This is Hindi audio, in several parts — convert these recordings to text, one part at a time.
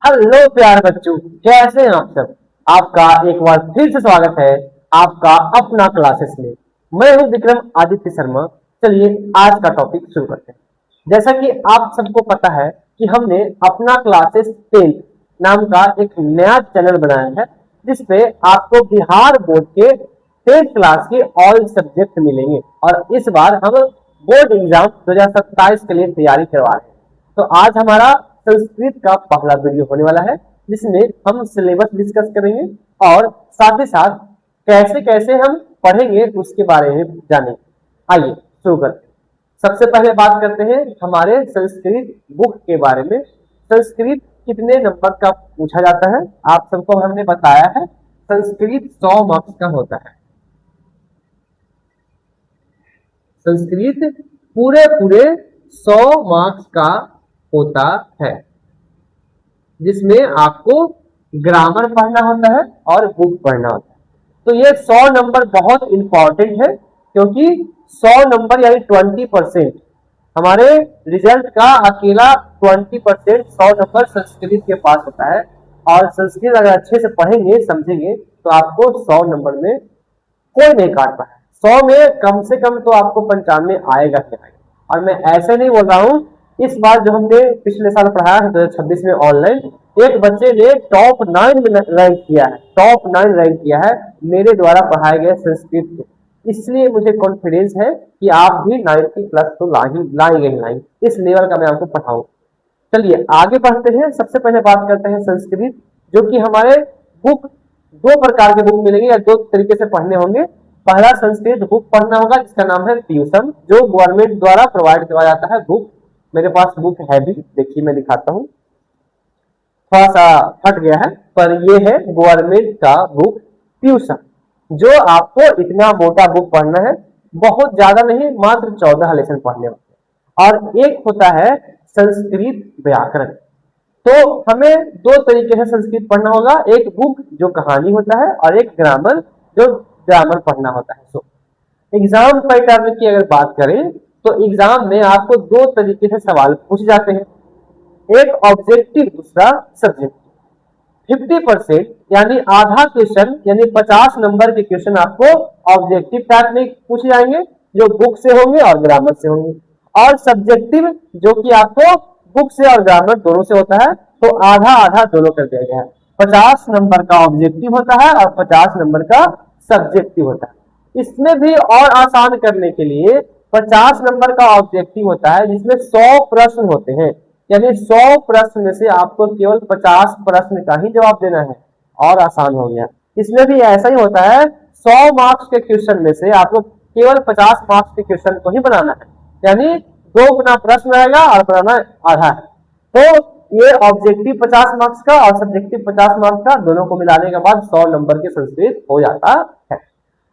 हेलो प्यारे बच्चों, कैसे हैं आप सब। आपका एक बार फिर से स्वागत है आपका अपना क्लासेस में। मैं हूं विक्रम आदित्य शर्मा। चलिए आज का टॉपिक शुरू करते हैं। जैसा कि आप सबको पता है कि हमने अपना क्लासेस 10 नाम का एक नया चैनल बनाया है, जिसपे आपको बिहार बोर्ड के 10th क्लास के ऑल सब्जेक्ट मिलेंगे। और इस बार हम बोर्ड एग्जाम 2027 के लिए तैयारी करवा रहे हैं। तो आज हमारा संस्कृत का पहला वीडियो होने वाला है, जिसमें हम सिलेबस डिस्कस करेंगे और साथ ही साथ कैसे कैसे हम पढ़ेंगे उसके बारे में जानेंगे। आइए शुरू करते हैं। सबसे पहले बात करते हैं हमारे संस्कृत बुक के बारे में। संस्कृत कितने नंबर का पूछा जाता है, आप सबको हमने बताया है। संस्कृत 100 मार्क्स का होता है। संस्कृत पूरे पूरे 100 मार्क्स का होता है, जिसमें आपको ग्रामर पढ़ना होता है और बुक पढ़ना होता है। तो ये 100 नंबर बहुत इंपॉर्टेंट है, क्योंकि 100 नंबर यानी 20% हमारे रिजल्ट का अकेला 20% 100 नंबर संस्कृत के पास होता है। और संस्कृत अगर अच्छे से पढ़ेंगे समझेंगे तो आपको 100 नंबर में कोई नहीं काट पाए। 100 में कम से कम तो आपको 95 आएगा ही आएगा। और मैं ऐसे नहीं बोल रहा हूँ, इस बार जो हमने पिछले साल पढ़ाया है 2026 में ऑनलाइन, एक बच्चे ने टॉप 9 में रैंक किया है। टॉप 9 रैंक किया है मेरे द्वारा पढ़ाए गए संस्कृत के। इसलिए मुझे कॉन्फिडेंस है कि आप भी 90 प्लस तो लाएंगे। इस लेवल का मैं आपको पढ़ाऊँ। चलिए आगे बढ़ते हैं। सबसे पहले बात करते हैं संस्कृत, जो कि हमारे बुक 2 प्रकार के बुक मिलेंगे या 2 तरीके से पढ़ने होंगे। पहला संस्कृत बुक पढ़ना होगा, जिसका नाम है ट्यूशन, जो गवर्नमेंट द्वारा प्रोवाइड करवाया जाता है बुक। मेरे पास बुक है भी, देखिए मैं दिखाता हूँ। थोड़ा सा फट गया है, पर ये है गवर्नमेंट का बुक ट्यूशन, जो आपको इतना मोटा बुक पढ़ना है, बहुत ज्यादा नहीं, मात्र 14 लेसन पढ़ने होते हैं। और एक होता है संस्कृत व्याकरण। तो हमें 2 तरीके से संस्कृत पढ़ना होगा, एक बुक जो कहानी होता है और एक ग्रामर जो ग्रामर पढ़ना होता है। तो एग्जाम पैटर्न की अगर बात करें तो एग्जाम में आपको 2 तरीके से सवाल पूछे जाते हैं, एक ऑब्जेक्टिव, दूसरा सब्जेक्टिव। 50% यानी आधा क्वेश्चन यानी 50 नंबर के क्वेश्चन आपको ऑब्जेक्टिव टाइप में पूछे जाएंगे, जो बुक से होंगे और ग्रामर से होंगे। और सब्जेक्टिव जो कि आपको बुक से और ग्रामर दोनों से होता है, तो आधा आधा दोनों कर दिया गया है। 50 नंबर का ऑब्जेक्टिव होता है और 50 नंबर का सब्जेक्टिव होता है। इसमें भी और आसान करने के लिए 50 नंबर का ऑब्जेक्टिव होता है, जिसमें 100 प्रश्न होते हैं। यानी 100 प्रश्न में से आपको केवल 50 प्रश्न का ही जवाब देना है, और आसान हो गया। इसमें भी ऐसा ही होता है, 100 मार्क्स के क्वेश्चन में से आपको केवल 50 मार्क्स के क्वेश्चन को ही बनाना है, यानी 2 गुना प्रश्न रहेगा और बनाना आधा है। तो ये ऑब्जेक्टिव 50 मार्क्स का और सब्जेक्टिव 50 मार्क्स का, दोनों को मिलाने के बाद 100 नंबर के संस्कृत हो जाता है।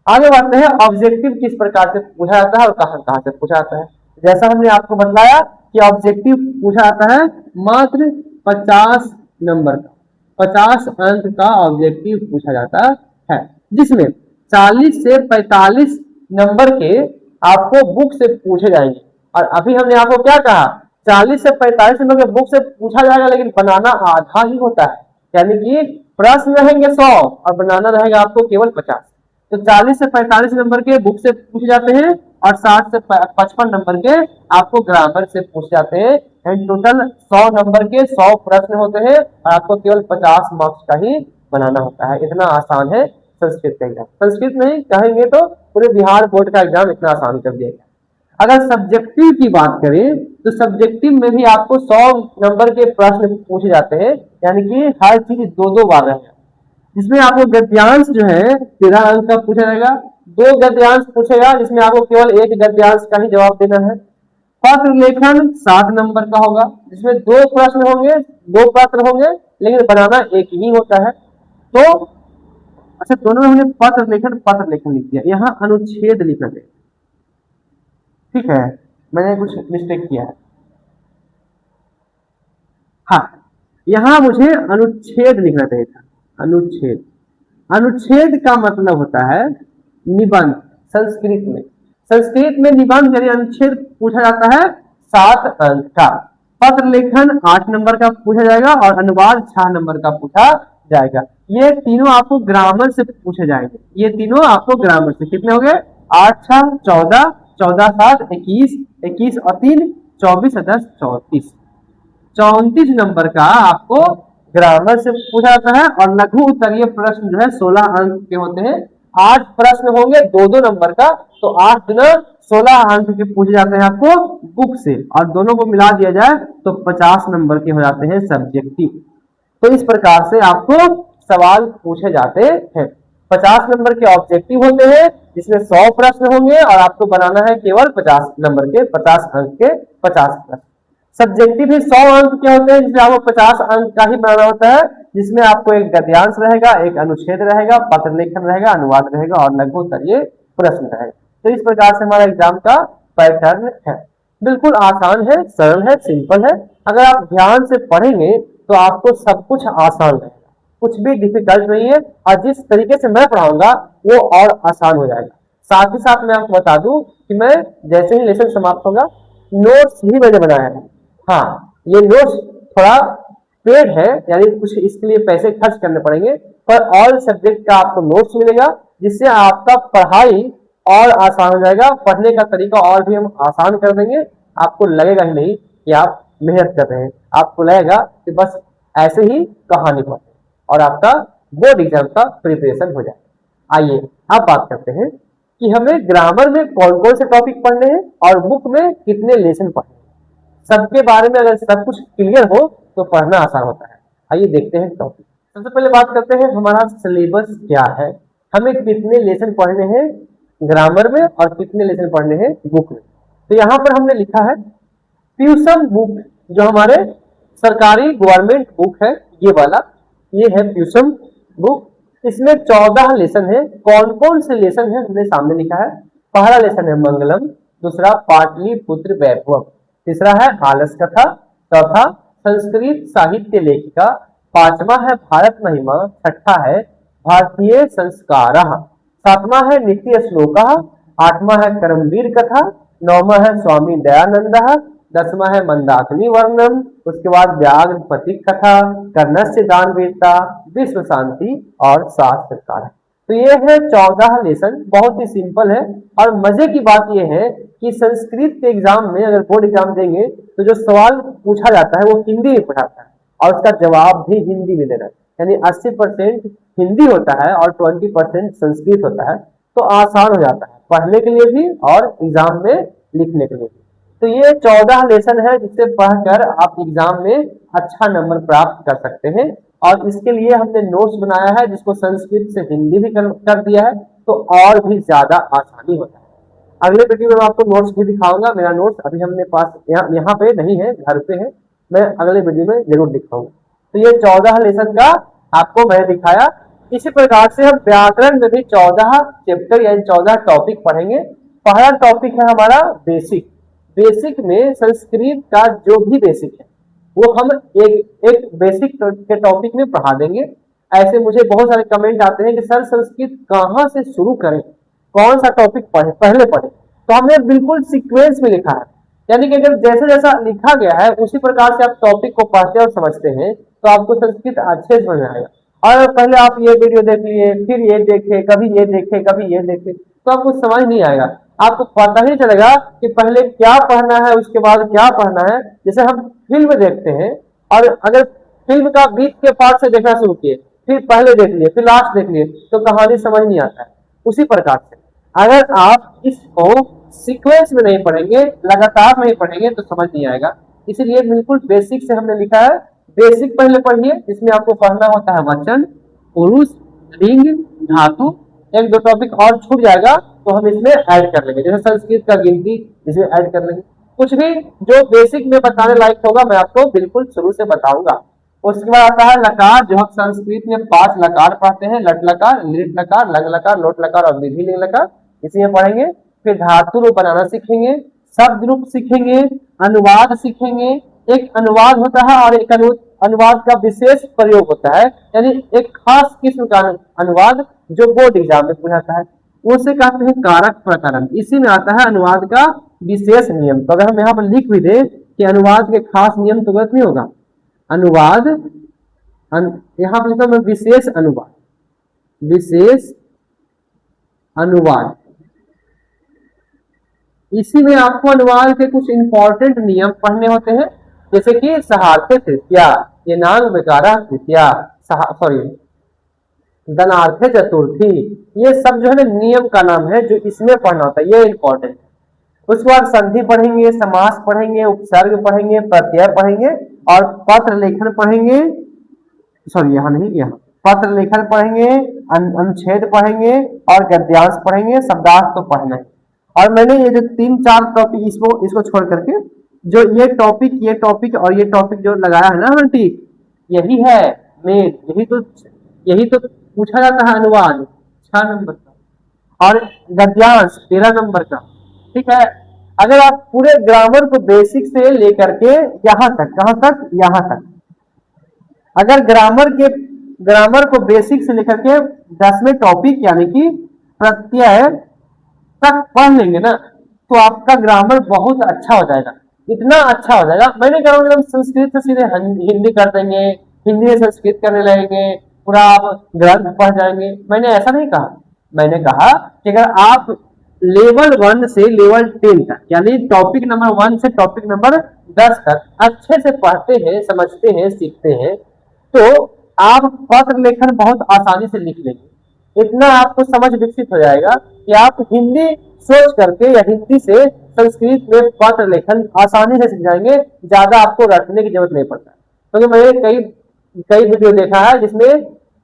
आगे बढ़ते हैं, ऑब्जेक्टिव किस प्रकार से पूछा जाता है और कहां कहां से पूछा जाता है। जैसा हमने आपको बताया कि ऑब्जेक्टिव पूछा जाता है मात्र 50 नंबर का, 50 अंक का ऑब्जेक्टिव पूछा जाता है, जिसमें 40 से 45 नंबर के आपको बुक से पूछे जाएंगे। और अभी हमने आपको क्या कहा, 40 से 45 नंबर के बुक से पूछा जाएगा, लेकिन बनाना आधा ही होता है। यानी कि प्रश्न रहेंगे 100 और बनाना रहेगा आपको केवल 50। तो 40 से 45 नंबर के बुक से पूछे जाते हैं और 60 से 55 नंबर के आपको ग्रामर से पूछे जाते हैं। एंड टोटल 100 नंबर के 100 प्रश्न होते हैं और आपको केवल 50 मार्क्स का ही बनाना होता है। इतना आसान है संस्कृत का एग्जाम। संस्कृत नहीं कहेंगे तो पूरे बिहार बोर्ड का एग्जाम इतना आसान कर दिया गया। अगर सब्जेक्टिव की बात करें तो सब्जेक्टिव में भी आपको 100 नंबर के प्रश्न पूछे जाते हैं, यानी कि हर चीज 2-2 बार रहेगा। जिसमें आपको गद्यांश जो है 13 अंक का पूछा जाएगा, 2 गद्यांश पूछेगा, जिसमें आपको केवल 1 गद्यांश का ही जवाब देना है। पत्र लेखन 7 नंबर का होगा, जिसमें 2 प्रश्न होंगे, 2 पत्र होंगे, लेकिन बनाना एक ही होता है। तो अच्छा, दोनों में हमने पत्र लेखन लिख दिया, यहाँ अनुच्छेद लिखना है। ठीक है, मैंने कुछ मिस्टेक किया है। हाँ, यहां मुझे अनुच्छेद लिखना चाहिए था। अनुच्छेद, अनुच्छेद का मतलब होता है निबंध। संस्कृत में निबंध यानी अनुच्छेद पूछा जाता है 7 अंक का। पत्र लेखन 8 नंबर का पूछा जाएगा और अनुवाद 6 नंबर का पूछा जाएगा। ये तीनों आपको ग्रामर से पूछे जाएंगे। ये तीनों आपको ग्रामर से कितने हो गए 8 6 14, 14 7 21, 21 और 3 24 और 10 34, 34 नंबर का आपको ग्रामर से पूछा जाता है। और लघु उत्तरीय प्रश्न जो है 16 अंक के होते हैं। 8 प्रश्न होंगे 2-2 नंबर का, तो 8 गुना 16 अंक के पूछे जाते हैं आपको बुक से, और दोनों को मिला दिया जाए तो 50 नंबर के हो जाते हैं सब्जेक्टिव। तो इस प्रकार से आपको सवाल पूछे जाते हैं। 50 नंबर के ऑब्जेक्टिव होते हैं जिसमें 100 प्रश्न होंगे और आपको बनाना है केवल 50 नंबर के 50 अंक के 50 प्रश्न। सब्जेक्टिव भी 100 अंक के होते हैं जिसमें आपको 50 अंक का ही बनाना होता है, जिसमें आपको एक गद्यांश रहेगा, एक अनुच्छेद रहेगा, पत्र लेखन रहेगा, अनुवाद रहेगा और लघु उत्तरीय प्रश्न रहेगा। तो इस प्रकार से हमारा एग्जाम का पैटर्न है। बिल्कुल आसान है, सरल है, सिंपल है। अगर आप ध्यान से पढ़ेंगे तो आपको सब कुछ आसान रहेगा, कुछ भी डिफिकल्ट नहीं है। और जिस तरीके से मैं पढ़ाऊंगा वो और आसान हो जाएगा। साथ ही साथ मैं आपको बता दूं कि मैं जैसे ही लेसन समाप्त होगा नोट्स भी मैंने बनाया है। हाँ, ये नोट्स थोड़ा पेड है, यानी कुछ इसके लिए पैसे खर्च करने पड़ेंगे, पर ऑल सब्जेक्ट का आपको नोट्स मिलेगा जिससे आपका पढ़ाई और आसान हो जाएगा। पढ़ने का तरीका और भी हम आसान कर देंगे। आपको लगेगा ही नहीं कि आप मेहनत कर रहे हैं, आपको लगेगा कि बस ऐसे ही कहानी पढ़ और आपका बोर्ड एग्जाम का प्रिपरेशन हो जाए। आइए अब बात करते हैं कि हमें ग्रामर में कौन कौन से टॉपिक पढ़ने हैं और बुक में कितने लेसन पढ़ने हैं। सबके बारे में अगर सब कुछ क्लियर हो तो पढ़ना आसान होता है। आइए देखते हैं टॉपिक। सबसे पहले बात करते हैं हमारा सिलेबस क्या है, हमें कितने लेसन पढ़ने हैं ग्रामर में और कितने लेसन पढ़ने हैं बुक में। तो यहाँ पर हमने लिखा है ट्यूशन बुक, जो हमारे सरकारी गवर्नमेंट बुक है ये वाला, ये है ट्यूशन बुक। इसमें 14 लेसन है। कौन कौन से लेसन है हमने सामने लिखा है। पहला लेसन है मंगलम, दूसरा पाटलिपुत्र वैभवम, तीसरा है आलस कथा, चौथा संस्कृत साहित्य लेखिका, पांचवा है भारत महिमा, छठा है भारतीय संस्कार, सातवां है नित्य श्लोक, आठवां है कर्मवीर कथा, नौवां है स्वामी दयानंद, 10वां है मंदाकिनी वर्णम, उसके बाद व्याघ्रपति कथा, कर्णस्य दान वीरता, विश्व शांति और शास्त्रकार। तो ये है 14 लेसन, बहुत ही सिंपल है। और मजे की बात यह है कि संस्कृत के एग्जाम में अगर बोर्ड एग्जाम देंगे तो जो सवाल पूछा जाता है वो हिंदी में पूछाता है और उसका जवाब भी हिंदी में देना है, यानी 80% हिंदी होता है और 20% संस्कृत होता है। तो आसान हो जाता है पढ़ने के लिए भी और एग्जाम में लिखने के लिए भी। तो ये 14 लेसन है जिससे पढ़कर आप एग्जाम में अच्छा नंबर प्राप्त कर सकते हैं। और इसके लिए हमने नोट्स बनाया है जिसको संस्कृत से हिंदी भी कर दिया है, तो और भी ज्यादा आसानी होता है। अगले वीडियो में मैं आपको नोट्स भी दिखाऊंगा। मेरा नोट्स अभी हमने पास यहाँ पे नहीं है, घर पे है, मैं अगले वीडियो में जरूर दिखाऊंगा। तो ये 14 लेसन का आपको मैं दिखाया। इसी प्रकार से हम व्याकरण में भी 14 चैप्टर यानी 14 टॉपिक पढ़ेंगे। पहला टॉपिक है हमारा बेसिक। बेसिक में संस्कृत का जो भी बेसिक है वो हम एक बेसिक के टॉपिक में पढ़ा देंगे। ऐसे मुझे बहुत सारे कमेंट आते हैं कि सर संस्कृत कहाँ से शुरू करें, कौन सा टॉपिक पढ़े, पहले पढ़े। तो हमने बिल्कुल सीक्वेंस में लिखा है, यानी कि अगर जैसे जैसा लिखा गया है उसी प्रकार से आप टॉपिक को पढ़ते और समझते हैं तो आपको संस्कृत अच्छे समझ में आएगा। और पहले आप ये वीडियो देख लिए, फिर ये देखे, कभी ये देखे, कभी ये देखे, तो आपको समझ नहीं आएगा। आपको पता ही चलेगा कि पहले क्या पढ़ना है उसके बाद क्या पढ़ना है। जैसे हम फिल्म देखते हैं और अगर फिल्म का बीच के पार्ट से देखना शुरू किए, फिर पहले देख लिए, फिर लास्ट देख लिए, तो कहानी समझ नहीं आता है। उसी प्रकार से अगर आप इसको सीक्वेंस में नहीं पढ़ेंगे, लगातार नहीं पढ़ेंगे तो समझ नहीं आएगा। इसीलिए बिल्कुल बेसिक से हमने लिखा है। बेसिक पहले पढ़िए, जिसमें आपको पढ़ना होता है वचन, पुरुष, लिंग, धातु। एक दो टॉपिक और छूट जाएगा तो हम इसमें ऐड कर लेंगे, जैसे संस्कृत का गिनती इसमें ऐड कर लेंगे। कुछ भी जो बेसिक में बताने लायक होगा मैं आपको बिल्कुल शुरू से बताऊंगा। उसके बाद आता है लकार, जो हम संस्कृत में 5 लकार पढ़ते हैं, लट लकार, लिट लकार, लंग लकार, लोट लकार और विधि लिंग लकार, इसी में पढ़ेंगे। फिर धातु रूप बनाना सीखेंगे, शब्द रूप सीखेंगे, अनुवाद सीखेंगे। एक अनुवाद होता है और एक अनुवाद का विशेष प्रयोग होता है, यानी एक खास किस्म का अनुवाद जो बोर्ड एग्जाम में पूछाता है, उसे कहते हैं कारक प्रकरण। इसी में आता है अनुवाद का विशेष नियम। तो अगर हम यहाँ पर लिख भी दे कि अनुवाद के खास नियम तो गलत नहीं होगा। अनुवाद यहां पर लिखा मैं विशेष अनुवाद, विशेष अनुवाद, इसी में आपको अनुवाद के कुछ इंपॉर्टेंट नियम पढ़ने होते हैं, जैसे कि सहार्थे तृतीया, ये नाम विकारा तृतीया, सॉरी धनार्थे चतुर्थी, ये सब जो है ना नियम का नाम है जो इसमें पढ़ना होता है, ये इंपॉर्टेंट है। उसके बाद संधि पढ़ेंगे, समास पढ़ेंगे, उपसर्ग पढ़ेंगे, प्रत्यय पढ़ेंगे और पत्र लेखन पढ़ेंगे, सॉरी यहाँ नहीं, यहाँ पत्र लेखन पढ़ेंगे, अनुच्छेद पढ़ेंगे और गद्यांश पढ़ेंगे, शब्दार्थ तो पढ़ना है। और मैंने ये जो 3-4 टॉपिक इसको छोड़ करके जो ये टॉपिक और ये टॉपिक जो लगाया है ना ठीक, यही है मेन, यही तो पूछा जाता है अनुवाद 6 नंबर का और गद्यांश 13 नंबर का। ठीक है, अगर आप पूरे ग्रामर को बेसिक से लेकर के यहाँ तक, कहाँ तक, यहाँ तक, अगर ग्रामर को बेसिक से लेकर के 10वें टॉपिक यानी कि प्रत्यय तक पढ़ लेंगे ना, तो आपका ग्रामर बहुत अच्छा हो जाएगा, इतना अच्छा हो जाएगा। मैंने कहा हम संस्कृत से सीधे हिंदी कर देंगे, हिंदी से संस्कृत करने लगेंगे, पूरा आप ग्रंथ पढ़ जाएंगे, मैंने ऐसा नहीं कहा। मैंने कहा कि अगर आप लेवल 1 से लेवल 10 तक यानी टॉपिक नंबर 1 से टॉपिक नंबर 10 तक अच्छे से पढ़ते हैं, समझते हैं, सीखते हैं, तो आप पत्र लेखन बहुत आसानी से लिख लेंगे। इतना आपको समझ विकसित हो जाएगा कि आप हिंदी सोच करके या हिंदी से संस्कृत में पत्र लेखन आसानी से सीख जाएंगे, ज्यादा आपको रटने की जरूरत नहीं पड़ता। क्योंकि मैंने कई वीडियो देखा है जिसमें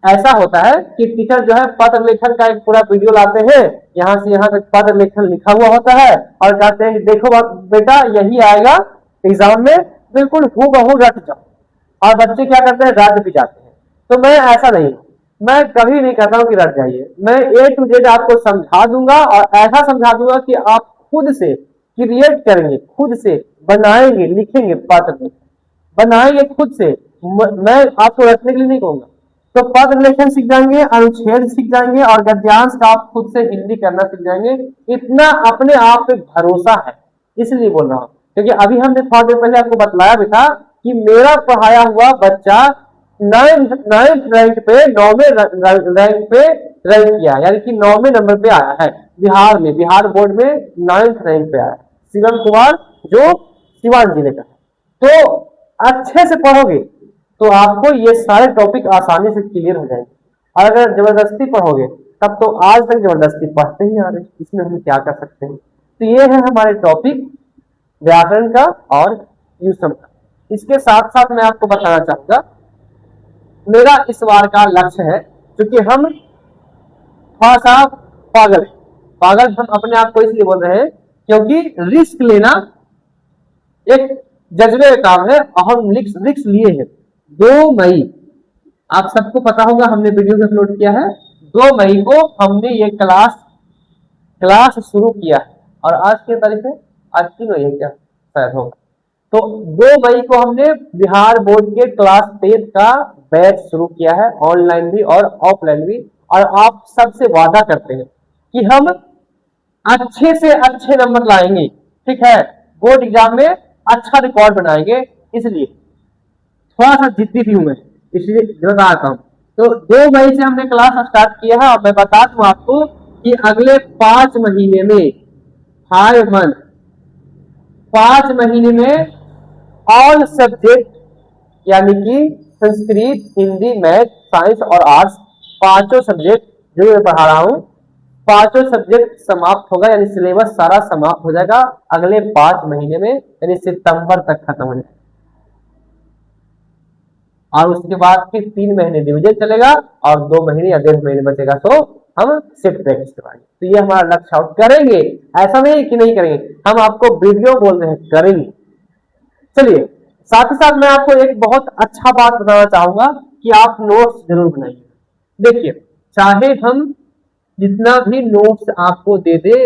ऐसा होता है कि टीचर जो है पत्र लेखन का एक पूरा वीडियो लाते हैं, यहाँ से यहाँ तक पत्र लेखन लिखा हुआ होता है और कहते हैं देखो बेटा यही आएगा एग्जाम में, बिल्कुल हूबहू रट जाओ, और बच्चे क्या करते हैं, रट भी जाते हैं। तो मैं ऐसा नहीं, मैं कभी नहीं कहता हूँ कि रट जाइए, मैं A to Z आपको समझा दूंगा और ऐसा समझा दूंगा कि आप खुद से क्रिएट करेंगे, खुद से बनाएंगे, लिखेंगे, पत्र बनाएंगे खुद से, मैं आपको रटने के लिए नहीं कहूंगा। तो पत्र लेखन सीख जाएंगे, अनुच्छेद सीख जाएंगे और गद्यांश का आप खुद से हिंदी करना सीख जाएंगे। इतना अपने आप पे भरोसा है, इसलिए बोल रहा हूँ, क्योंकि अभी हमने थोड़ा देर पहले आपको बतलाया भी था कि मेरा पढ़ाया हुआ बच्चा 9th रैंक पे 9वें रैंक पे रैंक किया, यानी कि 9वें नंबर पे आया है बिहार में, बिहार बोर्ड में 9th रैंक पे आया, शिवम कुमार, जो सिवान जिले का है। तो अच्छे से पढ़ोगे तो आपको ये सारे टॉपिक आसानी से क्लियर हो जाएंगे, और अगर जबरदस्ती पढ़ोगे तब तो आज तक जबरदस्ती पढ़ते ही आ रहे, इसमें हम क्या कर सकते हैं। तो ये है हमारे टॉपिक व्याकरण का और यूसम का। इसके साथ साथ मैं आपको बताना चाहूंगा, मेरा इस बार का लक्ष्य है, क्योंकि हम थोड़ा सा पागल हम अपने आप को इसलिए बोल रहे हैं क्योंकि रिस्क लेना एक जज्बे का काम है, और हम रिस्क लिए हैं। 2 मई आप सबको पता होगा, हमने वीडियो भी अपलोड किया है, 2 मई को हमने ये क्लास शुरू किया है, और आज की तारीख है, आज 3 मई है क्या शायद होगा। तो 2 मई को हमने बिहार बोर्ड के क्लास 10 का बैच शुरू किया है, ऑनलाइन भी और ऑफलाइन भी, और आप सबसे वादा करते हैं कि हम अच्छे से अच्छे नंबर लाएंगे, ठीक है, बोर्ड एग्जाम में अच्छा रिकॉर्ड बनाएंगे। इसलिए थोड़ा सा जिद्दी भी हूं मैं, इसलिए बता रहा हूं। तो 2 मई से हमने क्लास स्टार्ट किया है, और मैं बता दूं आपको कि अगले 5 महीने में 5 महीने में ऑल सब्जेक्ट यानी कि संस्कृत, हिंदी, मैथ, साइंस और आर्ट्स, 5 सब्जेक्ट जो मैं पढ़ा रहा हूं, 5 सब्जेक्ट समाप्त होगा, यानी सिलेबस सारा समाप्त हो जाएगा अगले 5 महीने में, यानी सितंबर तक खत्म हो जाएगा। और उसके बाद फिर 3 महीने डिवीजन चलेगा और 2 महीने या 1.5 महीने बचेगा, तो हम शिफ्ट प्रैक्टिस करवाएंगे। तो ये हमारा लक्ष्य करेंगे, ऐसा नहीं कि नहीं करेंगे, हम आपको वीडियो बोल रहे हैं, करेंगे। चलिए, साथ ही साथ मैं आपको एक बहुत अच्छा बात बताना चाहूंगा कि आप नोट्स जरूर बनाइए। देखिए, चाहे हम जितना भी नोट्स आपको दे दे,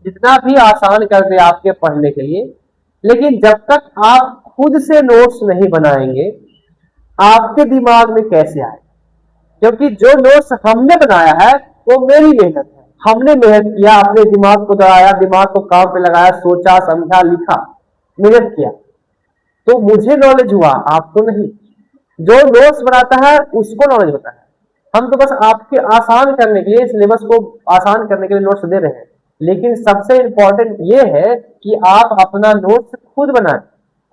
जितना भी आसान कर दे आपके पढ़ने के लिए, लेकिन जब तक आप खुद से नोट्स नहीं बनाएंगे, आपके दिमाग में कैसे आए? क्योंकि जो नोट्स हमने बनाया है वो मेरी मेहनत है, हमने मेहनत किया, अपने दिमाग को दौड़ाया, दिमाग को काम पे लगाया, सोचा, समझा, लिखा, मेहनत किया। तो मुझे नॉलेज हुआ, आपको नहीं। जो नोट्स बनाता है उसको नॉलेज होता है। हम तो बस आपके आसान करने के लिए, सिलेबस को आसान करने के लिए नोट्स दे रहे हैं, लेकिन सबसे इंपॉर्टेंट ये है कि आप अपना नोट्स खुद बनाएं।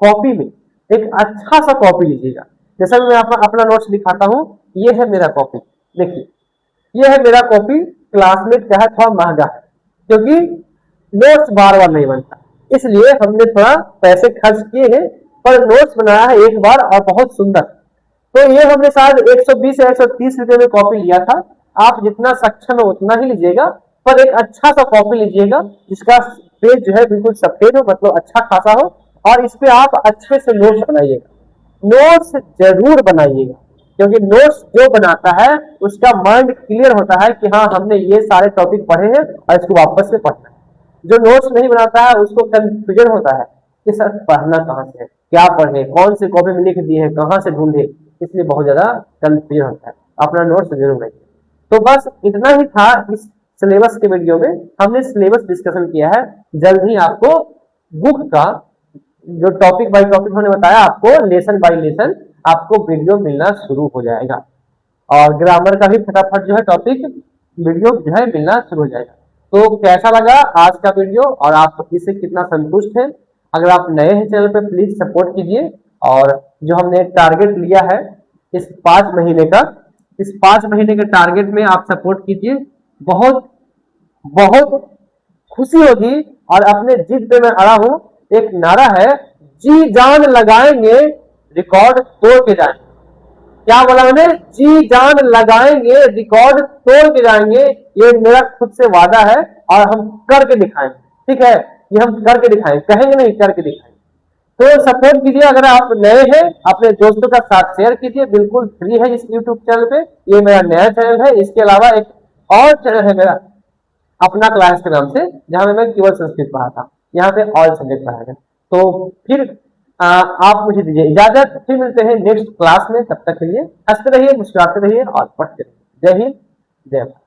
कॉपी में एक अच्छा सा कॉपी लीजिएगा। जैसा मैं अपना नोट्स दिखाता हूँ, ये है मेरा कॉपी, देखिए ये है मेरा कॉपी। क्लासमेट का है, थोड़ा महंगा है क्योंकि नोट्स बार बार नहीं बनता, इसलिए हमने थोड़ा पैसे खर्च किए हैं, पर नोट्स बनाया है एक बार और बहुत सुंदर। तो ये हमने शायद 120 या 130 रुपए में कॉपी लिया था। आप जितना सक्षम है उतना ही लीजिएगा, पर एक अच्छा सा कॉपी लीजिएगा जिसका पेज जो है बिल्कुल सफेद हो, मतलब अच्छा खासा हो, और इस पे आप अच्छे से नोट्स बनाइएगा। नोट्स जरूर बनाइएगा, क्योंकि नोट्स जो बनाता है उसका माइंड क्लियर होता है कि हाँ हमने ये सारे टॉपिक पढ़े हैं और इसको वापस से पढ़ना है। जो नोट्स नहीं बनाता है उसको कंफ्यूजन होता है कि सर पढ़ना कहाँ से है, क्या पढ़े, कौन से कॉपी में लिख दिए हैं, कहाँ से ढूंढे, इसलिए बहुत ज्यादा कंफ्यूजन होता है। अपना नोट्स जरूर बनाइए। तो बस इतना ही था इस सिलेबस के वीडियो में, हमने सिलेबस डिस्कशन किया है। जल्द ही आपको बुक का जो टॉपिक बाय टॉपिक हमने बताया, आपको लेसन बाय लेसन आपको वीडियो मिलना शुरू हो जाएगा, और ग्रामर का भी फटाफट जो है टॉपिक वीडियो जो है मिलना शुरू हो जाएगा। तो कैसा लगा आज का वीडियो और आप इससे कितना संतुष्ट हैं? अगर आप नए हैं चैनल पे प्लीज सपोर्ट कीजिए, और जो हमने टारगेट लिया है इस 5 महीने का, इस 5 महीने के टारगेट में आप सपोर्ट कीजिए। बहुत बहुत खुशी होगी। और अपने जिद पे मैं अड़ा हूं। एक नारा है, जी जान लगाएंगे रिकॉर्ड तोड़ के जाएंगे। क्या बोला मैंने? जी जान लगाएंगे रिकॉर्ड तोड़ के जाएंगे। ये मेरा खुद से वादा है और हम करके दिखाएंगे, ठीक है? ये हम करके दिखाएंगे, कहेंगे नहीं, करके दिखाएंगे। तो सपोर्ट कीजिए। अगर आप नए हैं अपने दोस्तों का साथ शेयर कीजिए, बिल्कुल फ्री है इस यूट्यूब चैनल पे। ये मेरा नया चैनल है। इसके अलावा एक और चैनल है मेरा अपना क्लास के नाम से, जहां मैं केवल संस्कृत पढ़ाता, यहाँ पे ऑल सब्जेक्ट पढ़ाएगा। तो फिर आप मुझे दीजिए इजाजत, फिर मिलते हैं नेक्स्ट क्लास में। तब तक के लिए हंसते रहिए, मुस्कुराते रहिए और पढ़ते रहिए। जय हिंद, जय भारत।